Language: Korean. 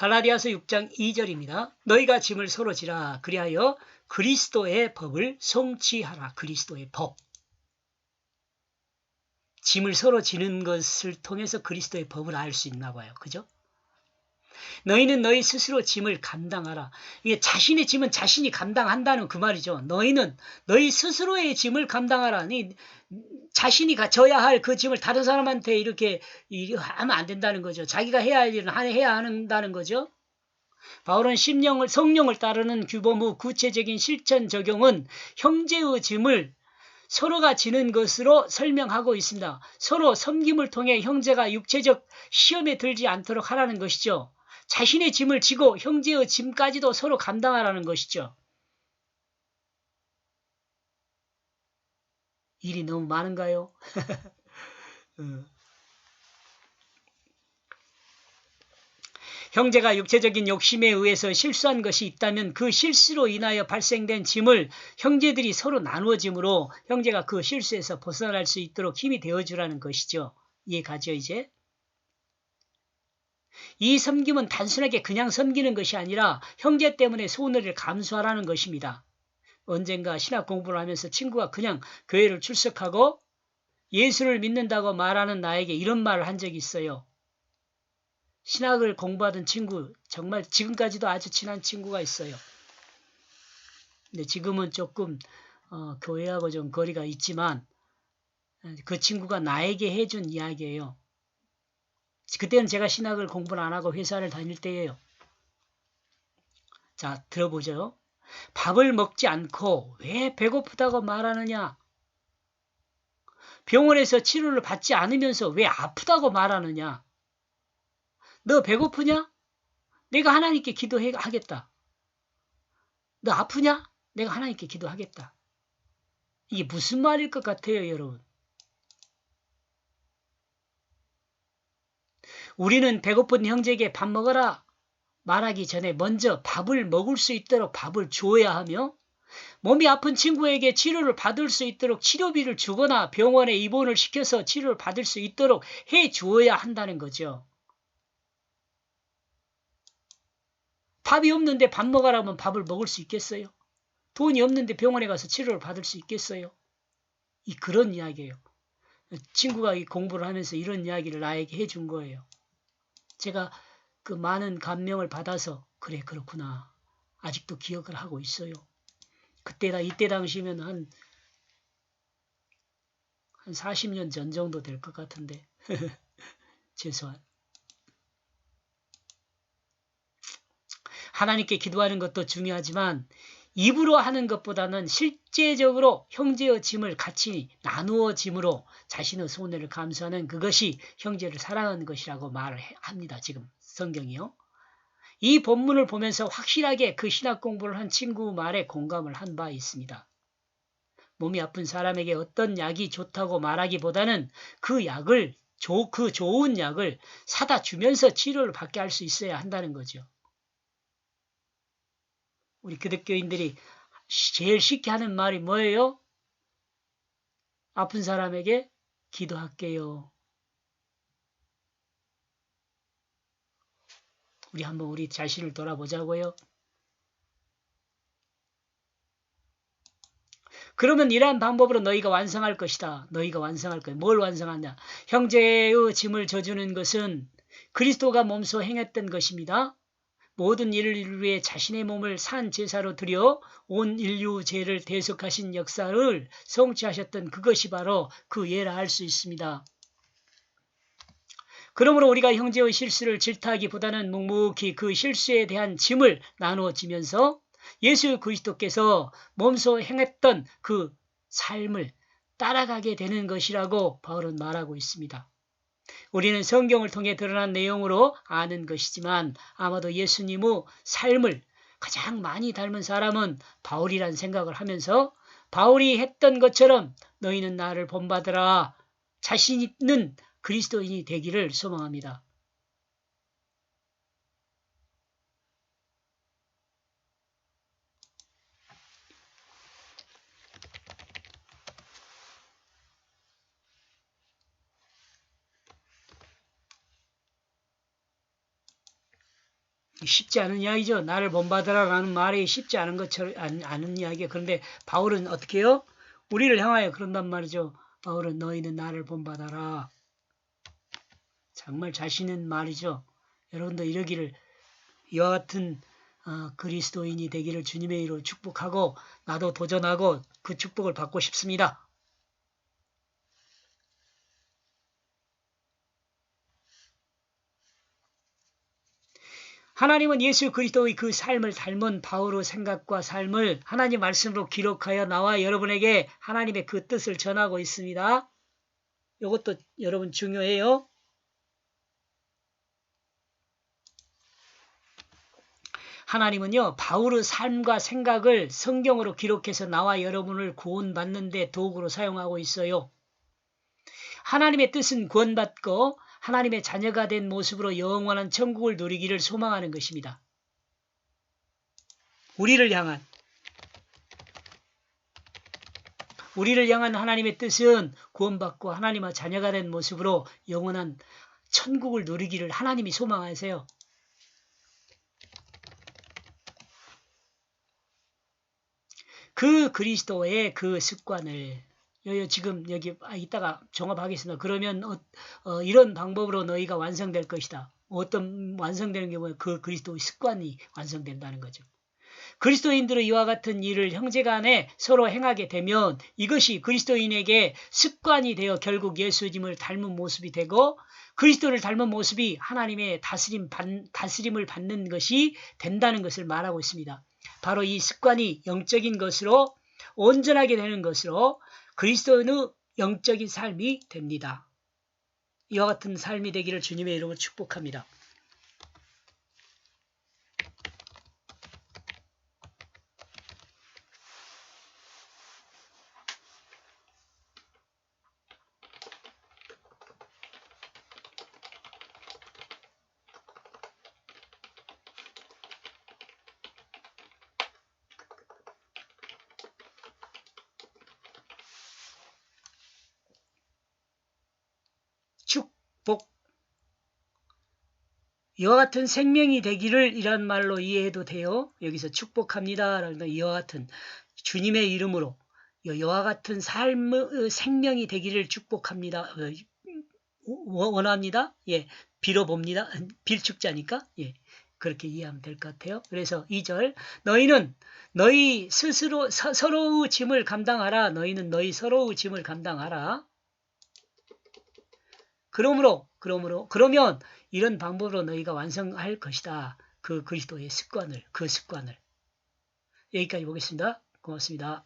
갈라디아서 6장 2절입니다. 너희가 짐을 서로 지라. 그리하여 그리스도의 법을 성취하라. 그리스도의 법. 짐을 서로 지는 것을 통해서 그리스도의 법을 알 수 있나 봐요. 그죠? 너희는 너희 스스로 짐을 감당하라. 이게 자신의 짐은 자신이 감당한다는 그 말이죠. 너희는 너희 스스로의 짐을 감당하라. 자신이 져야 할 그 짐을 다른 사람한테 이렇게 하면 안 된다는 거죠. 자기가 해야 할 일은 해야 한다는 거죠. 바울은 성령을 따르는 규범 후 구체적인 실천 적용은 형제의 짐을 서로가 지는 것으로 설명하고 있습니다. 서로 섬김을 통해 형제가 육체적 시험에 들지 않도록 하라는 것이죠. 자신의 짐을 지고 형제의 짐까지도 서로 감당하라는 것이죠. 일이 너무 많은가요? 형제가 육체적인 욕심에 의해서 실수한 것이 있다면 그 실수로 인하여 발생된 짐을 형제들이 서로 나누어 짐으로 형제가 그 실수에서 벗어날 수 있도록 힘이 되어주라는 것이죠. 이해가죠 이제? 이 섬김은 단순하게 그냥 섬기는 것이 아니라 형제 때문에 손해를 감수하라는 것입니다. 언젠가 신학 공부를 하면서 친구가 그냥 교회를 출석하고 예수를 믿는다고 말하는 나에게 이런 말을 한 적이 있어요. 신학을 공부하던 친구, 정말 지금까지도 아주 친한 친구가 있어요. 근데 지금은 조금 교회하고 좀 거리가 있지만 그 친구가 나에게 해준 이야기예요. 그때는 제가 신학을 공부를 안 하고 회사를 다닐 때예요. 자, 들어보죠. 밥을 먹지 않고 왜 배고프다고 말하느냐? 병원에서 치료를 받지 않으면서 왜 아프다고 말하느냐? 너 배고프냐? 내가 하나님께 기도하겠다. 너 아프냐? 내가 하나님께 기도하겠다. 이게 무슨 말일 것 같아요, 여러분? 우리는 배고픈 형제에게 밥 먹어라 말하기 전에 먼저 밥을 먹을 수 있도록 밥을 줘야 하며 몸이 아픈 친구에게 치료를 받을 수 있도록 치료비를 주거나 병원에 입원을 시켜서 치료를 받을 수 있도록 해 주어야 한다는 거죠. 밥이 없는데 밥 먹으라면 밥을 먹을 수 있겠어요? 돈이 없는데 병원에 가서 치료를 받을 수 있겠어요? 그런 이야기예요. 친구가 공부를 하면서 이런 이야기를 나에게 해준 거예요. 제가 그 많은 감명을 받아서 그래 그렇구나. 아직도 기억을 하고 있어요. 이때 당시면 한 40년 전 정도 될 것 같은데 최소한. 하나님께 기도하는 것도 중요하지만 입으로 하는 것보다는 실제적으로 형제의 짐을 같이 나누어 짐으로 자신의 손해를 감수하는 그것이 형제를 사랑하는 것이라고 말을 합니다. 지금 성경이요. 이 본문을 보면서 확실하게 그 신학 공부를 한 친구 말에 공감을 한 바 있습니다. 몸이 아픈 사람에게 어떤 약이 좋다고 말하기보다는 그 좋은 약을 사다 주면서 치료를 받게 할 수 있어야 한다는 거죠. 우리 기독교인들이 제일 쉽게 하는 말이 뭐예요? 아픈 사람에게 기도할게요. 우리 한번 우리 자신을 돌아보자고요. 그러면 이러한 방법으로 너희가 완성할 것이다. 너희가 완성할 거야. 뭘 완성하냐? 형제의 짐을 져주는 것은 그리스도가 몸소 행했던 것입니다. 모든 일을 위해 자신의 몸을 산 제사로 드려 온 인류 죄를 대속하신 역사를 성취하셨던 그것이 바로 그 예라 할 수 있습니다. 그러므로 우리가 형제의 실수를 질타하기보다는 묵묵히 그 실수에 대한 짐을 나누어지면서 예수 그리스도께서 몸소 행했던 그 삶을 따라가게 되는 것이라고 바울은 말하고 있습니다. 우리는 성경을 통해 드러난 내용으로 아는 것이지만 아마도 예수님의 삶을 가장 많이 닮은 사람은 바울이란 생각을 하면서 바울이 했던 것처럼 너희는 나를 본받으라 자신 있는 그리스도인이 되기를 소망합니다. 쉽지 않은 이야기죠. 나를 본받으라라는 말이 쉽지 않은 것처럼 않은 이야기예요. 그런데 바울은 어떻게 해요? 우리를 향하여 그런단 말이죠. 바울은 너희는 나를 본받아라. 정말 자신은 말이죠. 여러분도 이러기를 이와 같은 그리스도인이 되기를 주님의 이름으로 축복하고 나도 도전하고 그 축복을 받고 싶습니다. 하나님은 예수 그리스도의 그 삶을 닮은 바울의 생각과 삶을 하나님 말씀으로 기록하여 나와 여러분에게 하나님의 그 뜻을 전하고 있습니다. 이것도 여러분 중요해요. 하나님은요, 바울의 삶과 생각을 성경으로 기록해서 나와 여러분을 구원받는 데 도구로 사용하고 있어요. 하나님의 뜻은 구원받고 하나님의 자녀가 된 모습으로 영원한 천국을 누리기를 소망하는 것입니다. 우리를 향한 하나님의 뜻은 구원받고 하나님의 자녀가 된 모습으로 영원한 천국을 누리기를 하나님이 소망하세요. 그 그리스도의 그 습관을 지금 여기 이따가 종합하겠습니다. 그러면 이런 방법으로 너희가 완성될 것이다. 어떤 완성되는 게 뭐예요? 그 그리스도의 습관이 완성된다는 거죠. 그리스도인들은 이와 같은 일을 형제간에 서로 행하게 되면 이것이 그리스도인에게 습관이 되어 결국 예수님을 닮은 모습이 되고 그리스도를 닮은 모습이 하나님의 다스림을 받는 것이 된다는 것을 말하고 있습니다. 바로 이 습관이 영적인 것으로 온전하게 되는 것으로 그리스도인의 영적인 삶이 됩니다. 이와 같은 삶이 되기를 주님의 이름으로 축복합니다. 축복. 이와 같은 생명이 되기를 이란 말로 이해해도 돼요. 여기서 축복합니다. 이와 같은 주님의 이름으로 이와 같은 삶의 생명이 되기를 축복합니다. 원합니다. 예, 빌어봅니다. 빌축자니까 예, 그렇게 이해하면 될 것 같아요. 그래서 2절 너희는 너희 스스로 서로의 짐을 감당하라. 너희는 너희 서로의 짐을 감당하라. 그러면 이런 방법으로 너희가 완성할 것이다. 그 그리스도의 습관을. 여기까지 보겠습니다. 고맙습니다.